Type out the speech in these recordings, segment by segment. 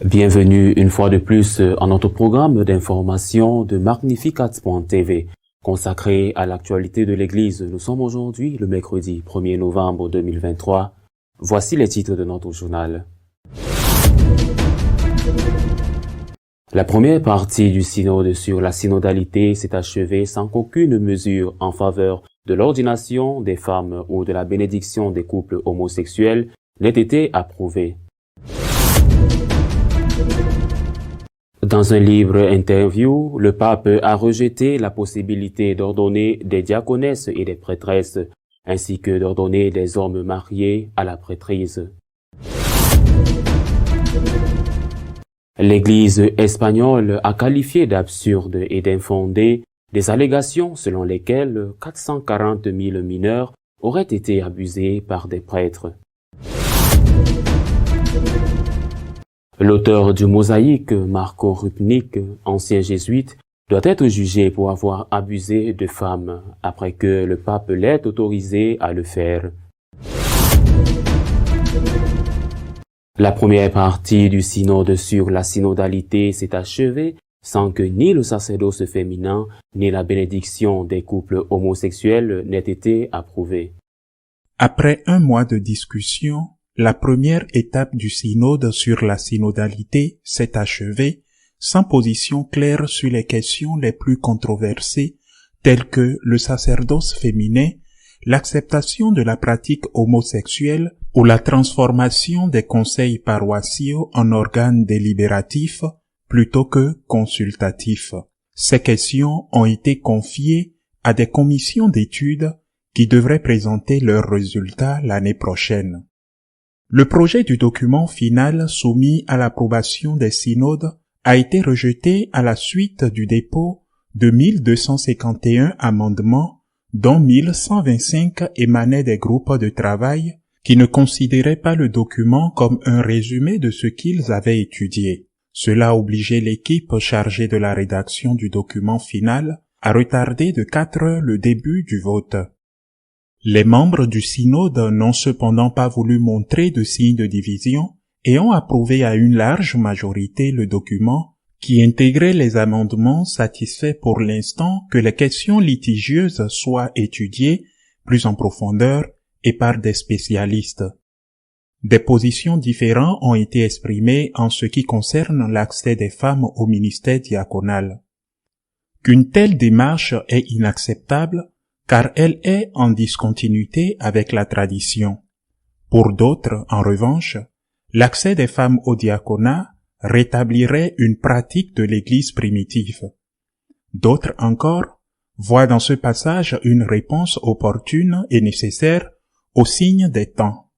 Bienvenue une fois de plus à notre programme d'information de Magnificat.tv consacré à l'actualité de l'Église. Nous sommes aujourd'hui le mercredi 1er novembre 2023. Voici les titres de notre journal. La première partie du synode sur la synodalité s'est achevée sans qu'aucune mesure en faveur de l'ordination des femmes ou de la bénédiction des couples homosexuels n'ait été approuvée. Dans un livre interview, le pape a rejeté la possibilité d'ordonner des diaconesses et des prêtresses, ainsi que d'ordonner des hommes mariés à la prêtrise. L'Église espagnole a qualifié d'absurde et d'infondées des allégations selon lesquelles 440 000 mineurs auraient été abusés par des prêtres. L'auteur du Mosaïque, Marco Rupnik, ancien jésuite, doit être jugé pour avoir abusé de femmes après que le pape l'ait autorisé à le faire. La première partie du synode sur la synodalité s'est achevée sans que ni le sacerdoce féminin ni la bénédiction des couples homosexuels n'aient été approuvés. Après un mois de discussion, la première étape du synode sur la synodalité s'est achevée sans position claire sur les questions les plus controversées telles que le sacerdoce féminin, l'acceptation de la pratique homosexuelle ou la transformation des conseils paroissiaux en organes délibératifs plutôt que consultatifs. Ces questions ont été confiées à des commissions d'études qui devraient présenter leurs résultats l'année prochaine. Le projet du document final soumis à l'approbation des synodes a été rejeté à la suite du dépôt de 1251 amendements, dont 1125 émanaient des groupes de travail qui ne considéraient pas le document comme un résumé de ce qu'ils avaient étudié. Cela a obligé l'équipe chargée de la rédaction du document final à retarder de 4 heures le début du vote. Les membres du synode n'ont cependant pas voulu montrer de signes de division et ont approuvé à une large majorité le document qui intégrait les amendements satisfaits pour l'instant que les questions litigieuses soient étudiées plus en profondeur et par des spécialistes. Des positions différentes ont été exprimées en ce qui concerne l'accès des femmes au ministère diaconal. Qu'une telle démarche est inacceptable car elle est en discontinuité avec la tradition. Pour d'autres, en revanche, l'accès des femmes au diaconat rétablirait une pratique de l'Église primitive. D'autres encore voient dans ce passage une réponse opportune et nécessaire aux signes des temps.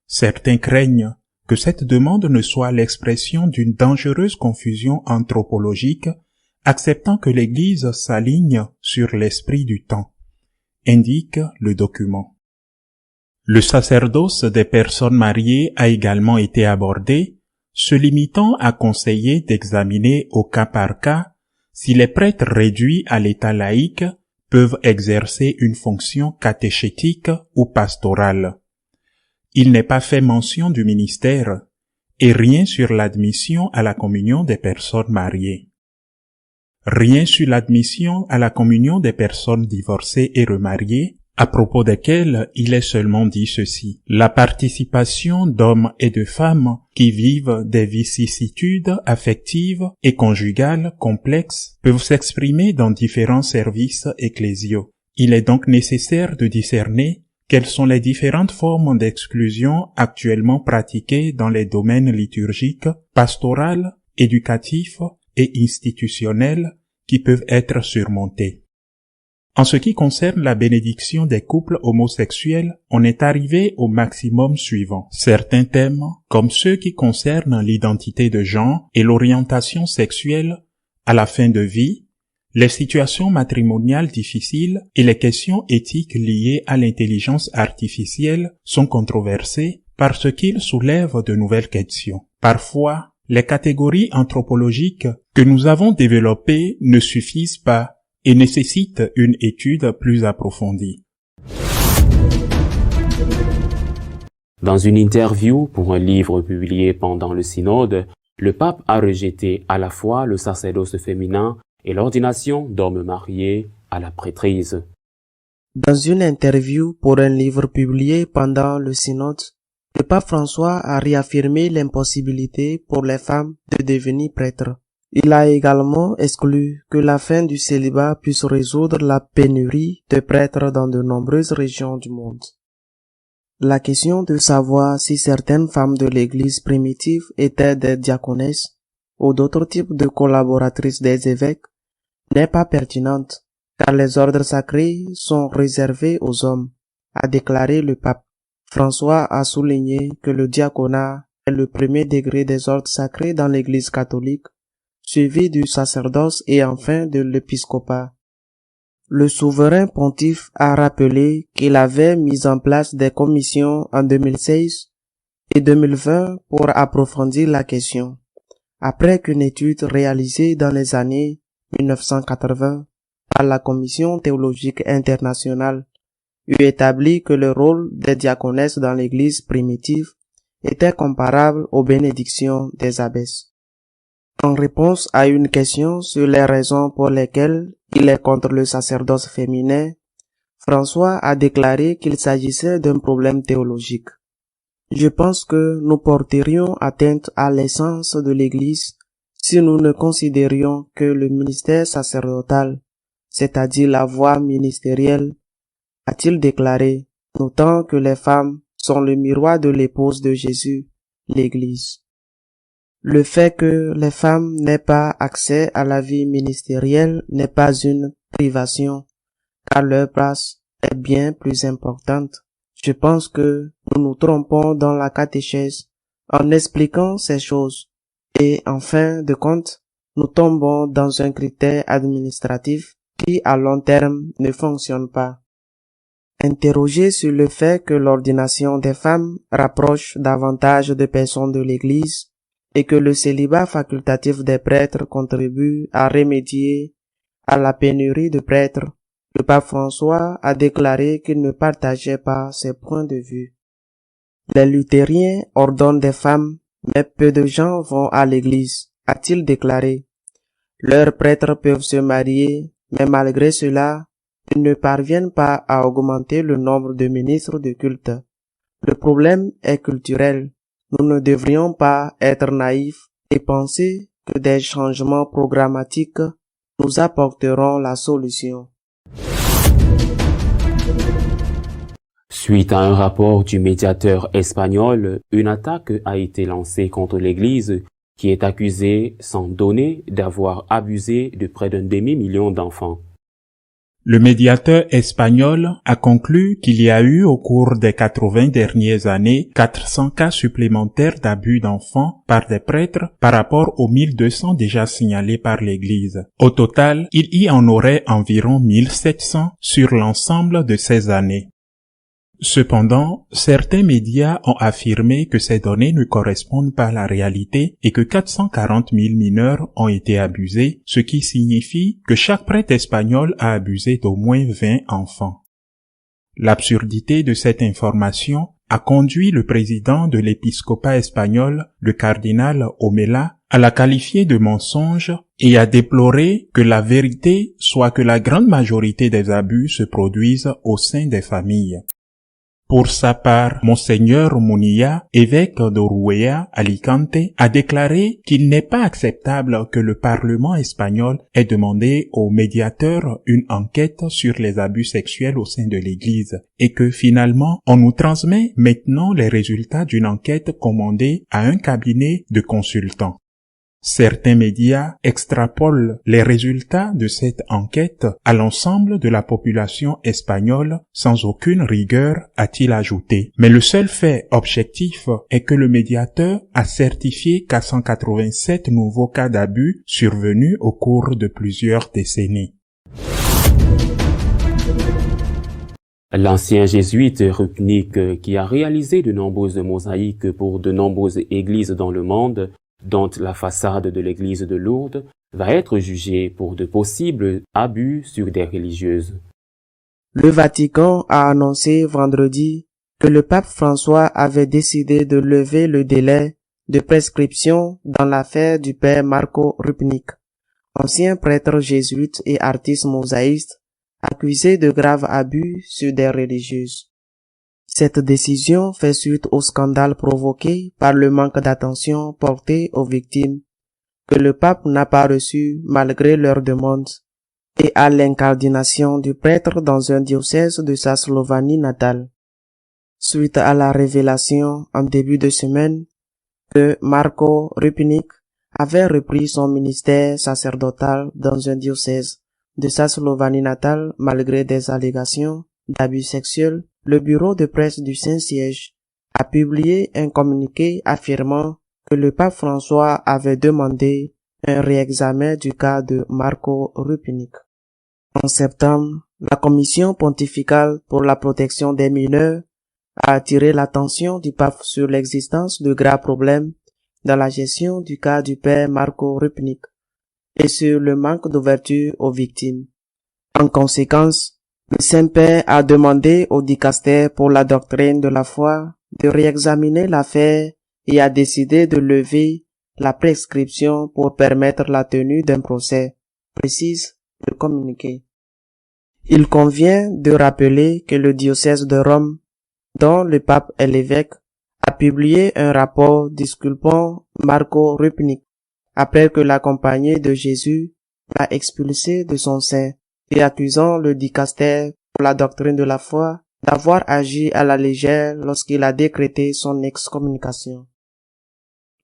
Certains craignent que cette demande ne soit l'expression d'une dangereuse confusion anthropologique, acceptant que l'Église s'aligne sur l'esprit du temps, indique le document. Le sacerdoce des personnes mariées a également été abordé, se limitant à conseiller d'examiner au cas par cas si les prêtres réduits à l'état laïque peuvent exercer une fonction catéchétique ou pastorale. Il n'est pas fait mention du ministère et rien sur l'admission à la communion des personnes mariées. Rien sur l'admission à la communion des personnes divorcées et remariées, à propos desquelles il est seulement dit ceci. La participation d'hommes et de femmes qui vivent des vicissitudes affectives et conjugales complexes peuvent s'exprimer dans différents services ecclésiaux. Il est donc nécessaire de discerner quelles sont les différentes formes d'exclusion actuellement pratiquées dans les domaines liturgiques, pastoral, éducatif et institutionnels qui peuvent être surmontées. En ce qui concerne la bénédiction des couples homosexuels, on est arrivé au maximum suivant. Certains thèmes, comme ceux qui concernent l'identité de genre et l'orientation sexuelle à la fin de vie, les situations matrimoniales difficiles et les questions éthiques liées à l'intelligence artificielle sont controversés parce qu'ils soulèvent de nouvelles questions. Parfois, les catégories anthropologiques que nous avons développées ne suffisent pas et nécessite une étude plus approfondie. Dans une interview pour un livre publié pendant le synode, le pape a rejeté à la fois le sacerdoce féminin et l'ordination d'hommes mariés à la prêtrise. Dans une interview pour un livre publié pendant le synode, le pape François a réaffirmé l'impossibilité pour les femmes de devenir prêtres. Il a également exclu que la fin du célibat puisse résoudre la pénurie de prêtres dans de nombreuses régions du monde. La question de savoir si certaines femmes de l'Église primitive étaient des diaconesses ou d'autres types de collaboratrices des évêques n'est pas pertinente, car les ordres sacrés sont réservés aux hommes, a déclaré le pape. François a souligné que le diaconat est le premier degré des ordres sacrés dans l'Église catholique, suivi du sacerdoce et enfin de l'épiscopat. Le souverain pontife a rappelé qu'il avait mis en place des commissions en 2016 et 2020 pour approfondir la question, après qu'une étude réalisée dans les années 1980 par la Commission théologique internationale eut établi que le rôle des diaconesses dans l'Église primitive était comparable aux bénédictions des abbesses. En réponse à une question sur les raisons pour lesquelles il est contre le sacerdoce féminin, François a déclaré qu'il s'agissait d'un problème théologique. Je pense que nous porterions atteinte à l'essence de l'Église si nous ne considérions que le ministère sacerdotal, c'est-à-dire la voie ministérielle, a-t-il déclaré, notant que les femmes sont le miroir de l'épouse de Jésus, l'Église. Le fait que les femmes n'aient pas accès à la vie ministérielle n'est pas une privation, car leur place est bien plus importante. Je pense que nous nous trompons dans la catéchèse en expliquant ces choses, et en fin de compte, nous tombons dans un critère administratif qui à long terme ne fonctionne pas. Interrogé sur le fait que l'ordination des femmes rapproche davantage de personnes de l'Église et que le célibat facultatif des prêtres contribue à remédier à la pénurie de prêtres, le pape François a déclaré qu'il ne partageait pas ces points de vue. Les luthériens ordonnent des femmes, mais peu de gens vont à l'Église, a-t-il déclaré. Leurs prêtres peuvent se marier, mais malgré cela, ils ne parviennent pas à augmenter le nombre de ministres de culte. Le problème est culturel. Nous ne devrions pas être naïfs et penser que des changements programmatiques nous apporteront la solution. Suite à un rapport du médiateur espagnol, une attaque a été lancée contre l'Église qui est accusée, sans donner, d'avoir abusé de près d'un demi-million d'enfants. Le médiateur espagnol a conclu qu'il y a eu au cours des 80 dernières années 400 cas supplémentaires d'abus d'enfants par des prêtres par rapport aux 1200 déjà signalés par l'Église. Au total, il y en aurait environ 1700 sur l'ensemble de ces années. Cependant, certains médias ont affirmé que ces données ne correspondent pas à la réalité et que 440 000 mineurs ont été abusés, ce qui signifie que chaque prêtre espagnol a abusé d'au moins 20 enfants. L'absurdité de cette information a conduit le président de l'épiscopat espagnol, le cardinal Omella, à la qualifier de mensonge et à déplorer que la vérité soit que la grande majorité des abus se produisent au sein des familles. Pour sa part, Monseigneur Munilla, évêque d'Oruea, Alicante, a déclaré qu'il n'est pas acceptable que le Parlement espagnol ait demandé au médiateur une enquête sur les abus sexuels au sein de l'Église et que finalement, on nous transmet maintenant les résultats d'une enquête commandée à un cabinet de consultants. Certains médias extrapolent les résultats de cette enquête à l'ensemble de la population espagnole sans aucune rigueur, a-t-il ajouté. Mais le seul fait objectif est que le médiateur a certifié 487 nouveaux cas d'abus survenus au cours de plusieurs décennies. L'ancien jésuite Rupnik, qui a réalisé de nombreuses mosaïques pour de nombreuses églises dans le monde, dont la façade de l'église de Lourdes va être jugée pour de possibles abus sur des religieuses. Le Vatican a annoncé vendredi que le pape François avait décidé de lever le délai de prescription dans l'affaire du père Marco Rupnik, ancien prêtre jésuite et artiste mosaïste, accusé de graves abus sur des religieuses. Cette décision fait suite au scandale provoqué par le manque d'attention porté aux victimes que le pape n'a pas reçu malgré leur demande et à l'incardination du prêtre dans un diocèse de sa Slovénie natale. Suite à la révélation en début de semaine que Marco Rupnik avait repris son ministère sacerdotal dans un diocèse de sa Slovénie natale malgré des allégations d'abus sexuels, le bureau de presse du Saint-Siège a publié un communiqué affirmant que le pape François avait demandé un réexamen du cas de Marco Rupnik. En septembre, la Commission pontificale pour la protection des mineurs a attiré l'attention du pape sur l'existence de graves problèmes dans la gestion du cas du père Marco Rupnik et sur le manque d'ouverture aux victimes. En conséquence, le Saint-Père a demandé au dicaster pour la doctrine de la foi de réexaminer l'affaire et a décidé de lever la prescription pour permettre la tenue d'un procès, précise le communiqué. Il convient de rappeler que le diocèse de Rome, dont le pape est l'évêque, a publié un rapport disculpant Marco Rupnik après que la Compagnie de Jésus l'a expulsé de son sein et accusant le dicaster pour la doctrine de la foi d'avoir agi à la légère lorsqu'il a décrété son excommunication.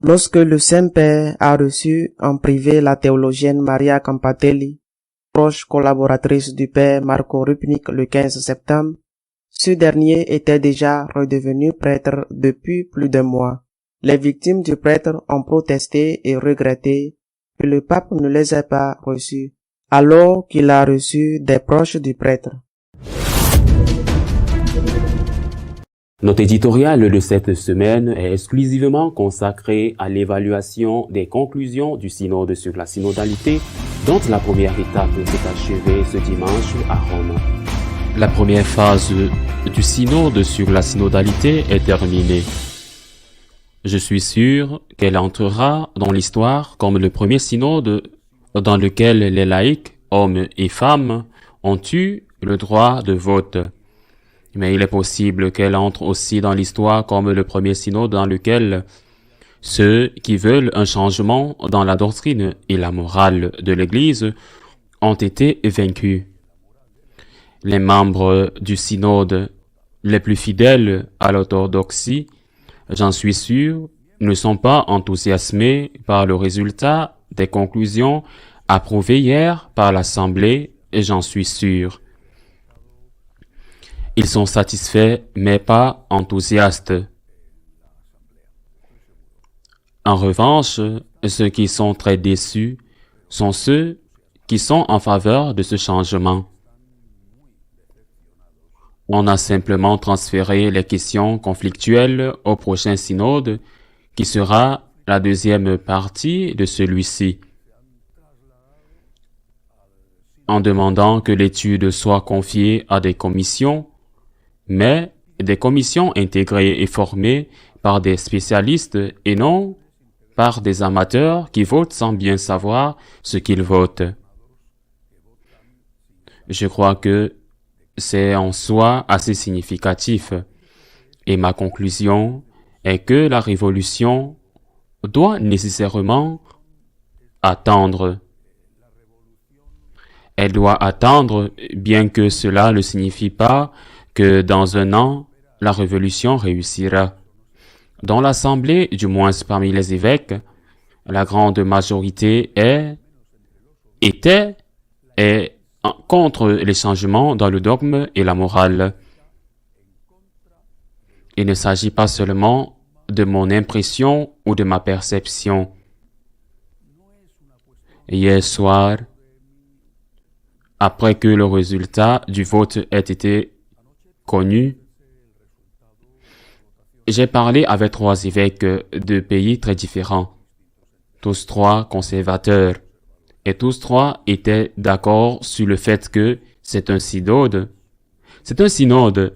Lorsque le Saint-Père a reçu en privé la théologienne Maria Campatelli, proche collaboratrice du père Marco Rupnik le 15 septembre, ce dernier était déjà redevenu prêtre depuis plus d'un mois. Les victimes du prêtre ont protesté et regretté que le pape ne les ait pas reçus, alors qu'il a reçu des proches du prêtre. Notre éditorial de cette semaine est exclusivement consacré à l'évaluation des conclusions du synode sur la synodalité, dont la première étape s'est achevée ce dimanche à Rome. La première phase du synode sur la synodalité est terminée. Je suis sûr qu'elle entrera dans l'histoire comme le premier synode dans lequel les laïcs, hommes et femmes, ont eu le droit de vote. Mais il est possible qu'elle entre aussi dans l'histoire comme le premier synode dans lequel ceux qui veulent un changement dans la doctrine et la morale de l'Église ont été vaincus. Les membres du synode les plus fidèles à l'orthodoxie, j'en suis sûr, ne sont pas enthousiasmés par le résultat des conclusions approuvées hier par l'Assemblée, et j'en suis sûr. Ils sont satisfaits, mais pas enthousiastes. En revanche, ceux qui sont très déçus sont ceux qui sont en faveur de ce changement. On a simplement transféré les questions conflictuelles au prochain synode, qui sera la deuxième partie de celui-ci, en demandant que l'étude soit confiée à des commissions, mais des commissions intégrées et formées par des spécialistes et non par des amateurs qui votent sans bien savoir ce qu'ils votent. Je crois que c'est en soi assez significatif, et ma conclusion est que la révolution doit nécessairement attendre. Elle doit attendre, bien que cela ne signifie pas que dans un an, la révolution réussira. Dans l'Assemblée, du moins parmi les évêques, la grande majorité était contre les changements dans le dogme et la morale. Il ne s'agit pas seulement de mon impression ou de ma perception. Hier soir, après que le résultat du vote ait été connu, j'ai parlé avec 3 évêques de pays très différents. tous trois conservateurs, et tous trois étaient d'accord sur le fait que c'est un synode. C'est un synode.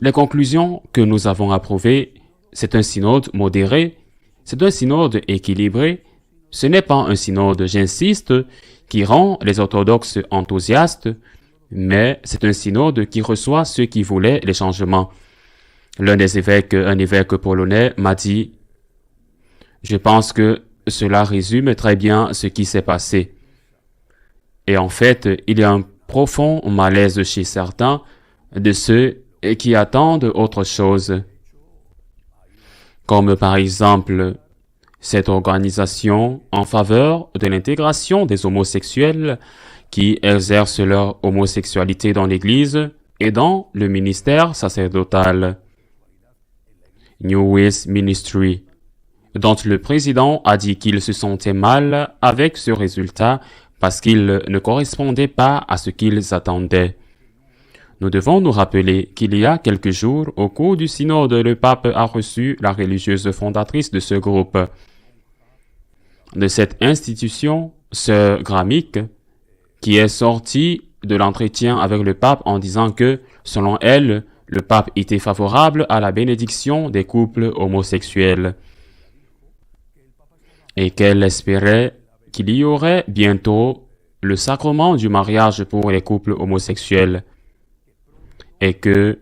Les conclusions que nous avons approuvées, c'est un synode modéré, c'est un synode équilibré. Ce n'est pas un synode, j'insiste, qui rend les orthodoxes enthousiastes, mais c'est un synode qui reçoit ceux qui voulaient les changements. L'un des évêques, un évêque polonais, m'a dit « Je pense que cela résume très bien ce qui s'est passé. » Et en fait, il y a un profond malaise chez certains de ceux qui attendent autre chose. Comme par exemple, cette organisation en faveur de l'intégration des homosexuels qui exercent leur homosexualité dans l'Église et dans le ministère sacerdotal. New Ways Ministry, dont le président a dit qu'il se sentait mal avec ce résultat parce qu'il ne correspondait pas à ce qu'ils attendaient. Nous devons nous rappeler qu'il y a quelques jours, au cours du synode, le pape a reçu la religieuse fondatrice de ce groupe. De cette institution, sœur Gramique, qui est sortie de l'entretien avec le pape en disant que, selon elle, le pape était favorable à la bénédiction des couples homosexuels et qu'elle espérait qu'il y aurait bientôt le sacrement du mariage pour les couples homosexuels et que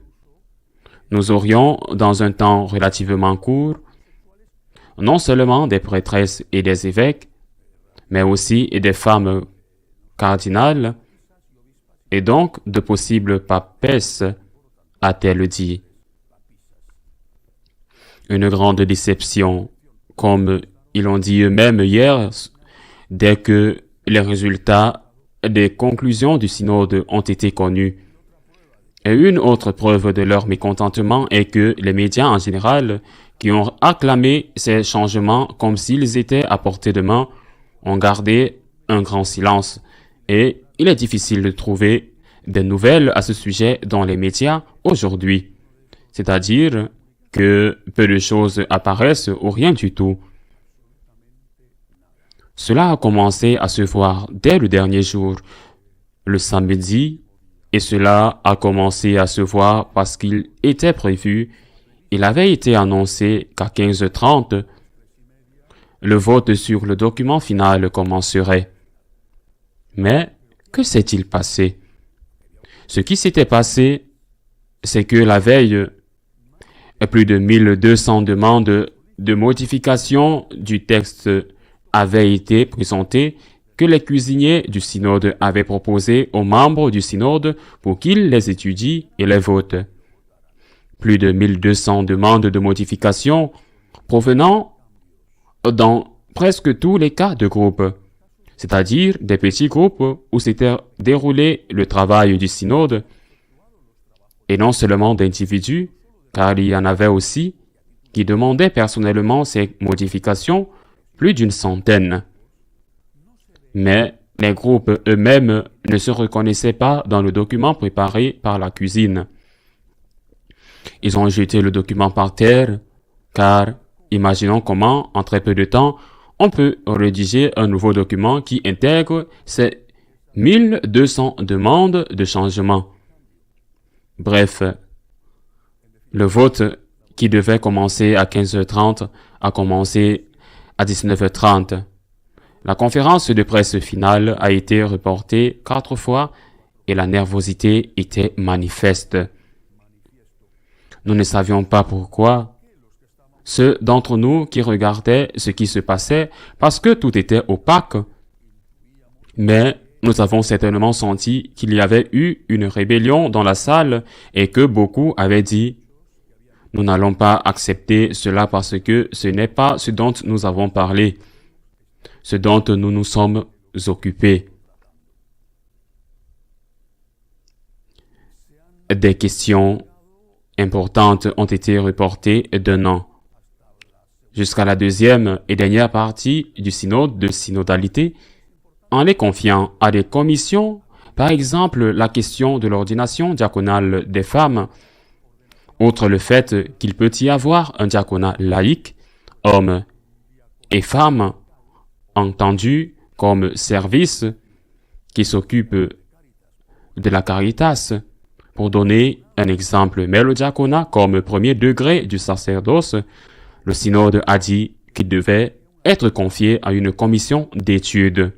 nous aurions, dans un temps relativement court, non seulement des prêtresses et des évêques, mais aussi des femmes cardinales et donc de possibles papesses, a-t-elle dit. Une grande déception, comme ils l'ont dit eux-mêmes hier, dès que les résultats des conclusions du synode ont été connus. Et une autre preuve de leur mécontentement est que les médias en général, qui ont acclamé ces changements comme s'ils étaient à portée de main, ont gardé un grand silence. Et il est difficile de trouver des nouvelles à ce sujet dans les médias aujourd'hui. C'est-à-dire que peu de choses apparaissent ou rien du tout. Cela a commencé à se voir dès le dernier jour, le samedi, et cela a commencé à se voir parce qu'il était prévu, il avait été annoncé qu'à 15h30, le vote sur le document final commencerait. Mais que s'est-il passé? Ce qui s'était passé, c'est que la veille, plus de 1200 demandes de modification du texte avaient été présentées que les cuisiniers du synode avaient proposé aux membres du synode pour qu'ils les étudient et les votent. Plus de 1200 demandes de modification provenant dans presque tous les cas de groupe, c'est-à-dire des petits groupes où s'était déroulé le travail du synode, et non seulement d'individus, car il y en avait aussi qui demandaient personnellement ces modifications, plus d'une centaine. Mais les groupes eux-mêmes ne se reconnaissaient pas dans le document préparé par la cuisine. Ils ont jeté le document par terre, car imaginons comment, en très peu de temps, on peut rédiger un nouveau document qui intègre ces 1200 demandes de changement. Bref, le vote qui devait commencer à 15h30 a commencé à 19h30. La conférence de presse finale a été reportée 4 fois et la nervosité était manifeste. Nous ne savions pas pourquoi. Ceux d'entre nous qui regardaient ce qui se passait parce que tout était opaque. Mais nous avons certainement senti qu'il y avait eu une rébellion dans la salle et que beaucoup avaient dit « Nous n'allons pas accepter cela parce que ce n'est pas ce dont nous avons parlé, ce dont nous nous sommes occupés. » Des questions importantes ont été reportées d'un an. Jusqu'à la deuxième et dernière partie du synode de synodalité, en les confiant à des commissions, par exemple la question de l'ordination diaconale des femmes, outre le fait qu'il peut y avoir un diaconat laïque, hommes et femmes, entendu comme service qui s'occupe de la caritas. Pour donner un exemple, mais le diaconat comme premier degré du sacerdoce, le synode a dit qu'il devait être confié à une commission d'études.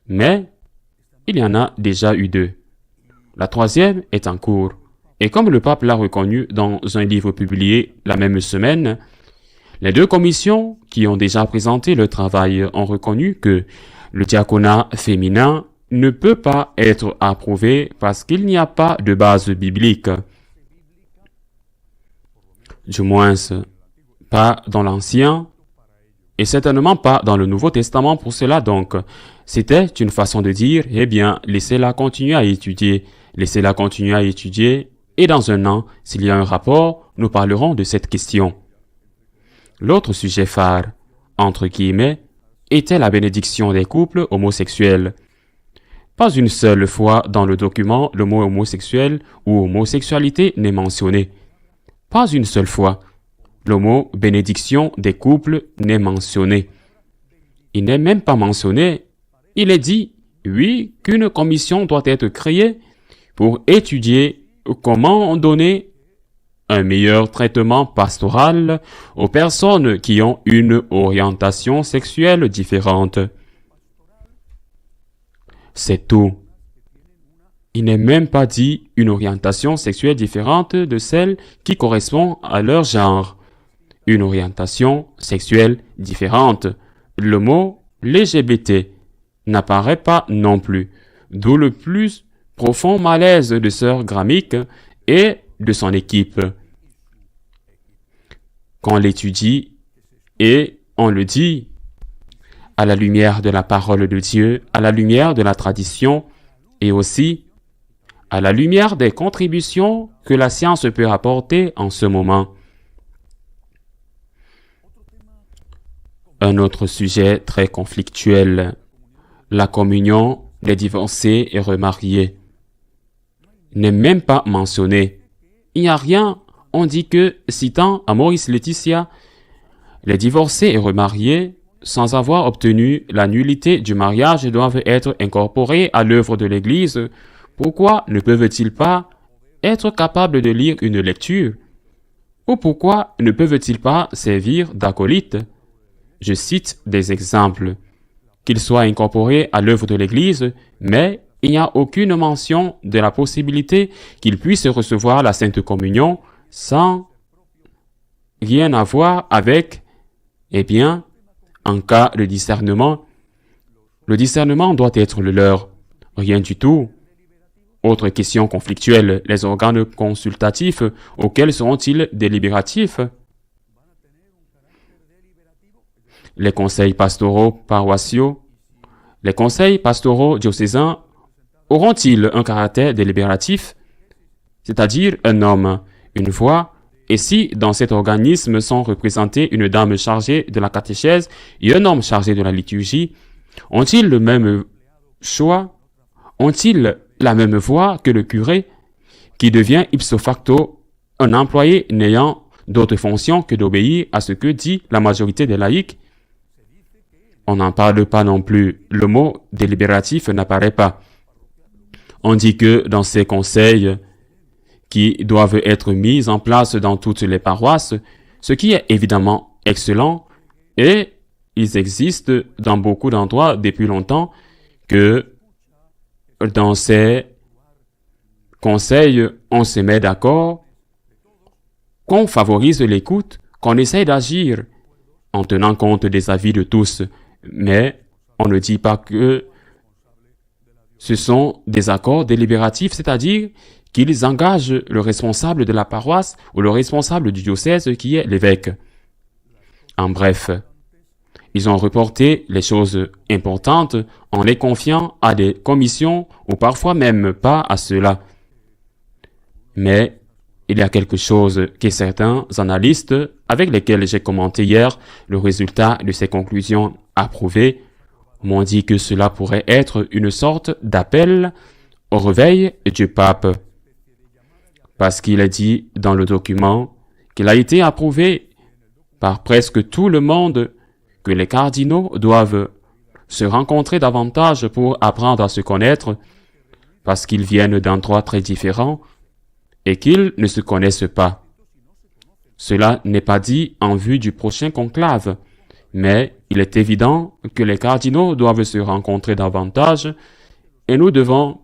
Mais il y en a déjà eu 2. La 3e est en cours. Et comme le pape l'a reconnu dans un livre publié la même semaine, les 2 commissions qui ont déjà présenté le travail ont reconnu que le diaconat féminin ne peut pas être approuvé parce qu'il n'y a pas de base biblique. Du moins, pas dans l'Ancien et certainement pas dans le Nouveau Testament pour cela. Donc, c'était une façon de dire, eh bien, laissez-la continuer à étudier, et dans un an, s'il y a un rapport, nous parlerons de cette question. L'autre sujet phare, entre guillemets, était la bénédiction des couples homosexuels. Pas une seule fois dans le document, le mot homosexuel ou homosexualité n'est mentionné. Pas une seule fois, le mot bénédiction des couples n'est mentionné. Il n'est même pas mentionné. Il est dit, oui, qu'une commission doit être créée pour étudier comment donner un meilleur traitement pastoral aux personnes qui ont une orientation sexuelle différente. C'est tout. Il n'est même pas dit une orientation sexuelle différente de celle qui correspond à leur genre. Une orientation sexuelle différente. Le mot LGBT n'apparaît pas non plus, d'où le plus profond malaise de sœur Gramique et de son équipe. Qu'on l'étudie et on le dit, à la lumière de la parole de Dieu, à la lumière de la tradition et aussi à la lumière des contributions que la science peut apporter en ce moment. Un autre sujet très conflictuel, la communion des divorcés et remariés, n'est même pas mentionné. Il n'y a rien, on dit que, citant Amoris Laetitia, les divorcés et remariés, sans avoir obtenu la nullité du mariage, doivent être incorporés à l'œuvre de l'Église. Pourquoi ne peuvent-ils pas être capables de lire une lecture? Ou pourquoi ne peuvent-ils pas servir d'acolytes? Je cite des exemples. Qu'ils soient incorporés à l'œuvre de l'Église, mais il n'y a aucune mention de la possibilité qu'ils puissent recevoir la Sainte Communion sans rien avoir avec, eh bien, en cas de discernement, le discernement doit être le leur. Rien du tout. Autre question conflictuelle, les organes consultatifs, auxquels seront-ils délibératifs? Les conseils pastoraux paroissiaux, les conseils pastoraux diocésains auront-ils un caractère délibératif, c'est-à-dire un homme, une voix, et si dans cet organisme sont représentés une dame chargée de la catéchèse et un homme chargé de la liturgie, ont-ils le même choix? Ont-ils la même voix que le curé, qui devient ipso facto un employé n'ayant d'autre fonction que d'obéir à ce que dit la majorité des laïcs? On n'en parle pas non plus. Le mot délibératif n'apparaît pas. On dit que dans ces conseils qui doivent être mis en place dans toutes les paroisses, ce qui est évidemment excellent, et ils existent dans beaucoup d'endroits depuis longtemps, que dans ces conseils, on se met d'accord, qu'on favorise l'écoute, qu'on essaye d'agir en tenant compte des avis de tous, mais on ne dit pas que ce sont des accords délibératifs, c'est-à-dire qu'ils engagent le responsable de la paroisse ou le responsable du diocèse qui est l'évêque. En bref, ils ont reporté les choses importantes en les confiant à des commissions ou parfois même pas à cela. Mais il y a quelque chose que certains analystes avec lesquels j'ai commenté hier le résultat de ces conclusions approuvées m'ont dit que cela pourrait être une sorte d'appel au réveil du pape. Parce qu'il a dit dans le document qu'il a été approuvé par presque tout le monde que les cardinaux doivent se rencontrer davantage pour apprendre à se connaître, parce qu'ils viennent d'endroits très différents et qu'ils ne se connaissent pas. Cela n'est pas dit en vue du prochain conclave, mais il est évident que les cardinaux doivent se rencontrer davantage et nous devons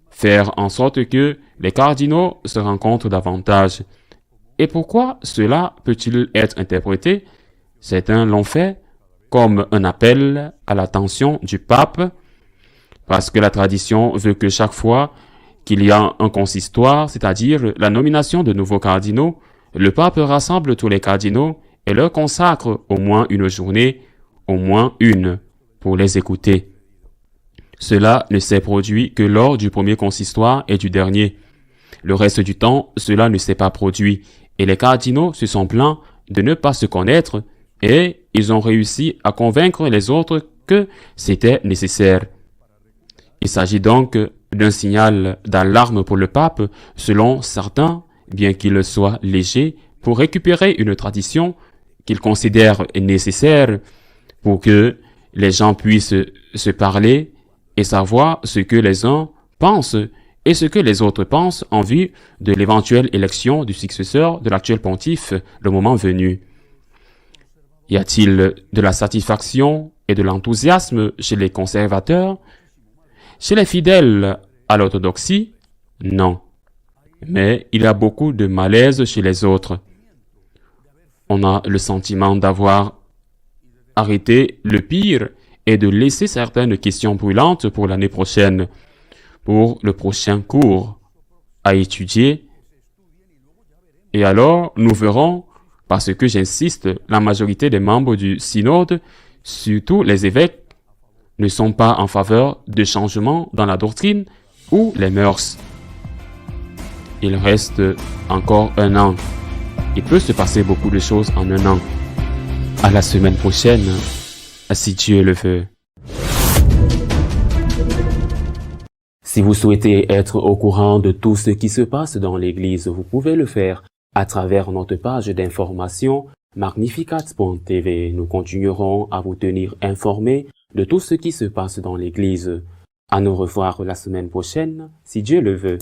faire en sorte que les cardinaux se rencontrent davantage. Et pourquoi cela peut-il être interprété? C'est un long fait comme un appel à l'attention du pape, parce que la tradition veut que chaque fois qu'il y a un consistoire, c'est-à-dire la nomination de nouveaux cardinaux, le pape rassemble tous les cardinaux et leur consacre au moins une journée, au moins une, pour les écouter. Cela ne s'est produit que lors du premier consistoire et du dernier. Le reste du temps, cela ne s'est pas produit, et les cardinaux se sont plaints de ne pas se connaître, et ils ont réussi à convaincre les autres que c'était nécessaire. Il s'agit donc d'un signal d'alarme pour le pape, selon certains, bien qu'il soit léger, pour récupérer une tradition qu'il considère nécessaire pour que les gens puissent se parler et savoir ce que les uns pensent et ce que les autres pensent en vue de l'éventuelle élection du successeur de l'actuel pontife le moment venu. Y a-t-il de la satisfaction et de l'enthousiasme chez les conservateurs? Chez les fidèles à l'orthodoxie? Non. Mais il y a beaucoup de malaise chez les autres. On a le sentiment d'avoir arrêté le pire et de laisser certaines questions brûlantes pour l'année prochaine, pour le prochain cours à étudier. Et alors, nous verrons, parce que j'insiste, la majorité des membres du synode, surtout les évêques, ne sont pas en faveur de changements dans la doctrine ou les mœurs. Il reste encore un an. Il peut se passer beaucoup de choses en un an. À la semaine prochaine, si Dieu le veut. Si vous souhaitez être au courant de tout ce qui se passe dans l'Église, vous pouvez le faire à travers notre page d'information Magnificat.tv. Nous continuerons à vous tenir informés de tout ce qui se passe dans l'Église. À nous revoir la semaine prochaine, si Dieu le veut.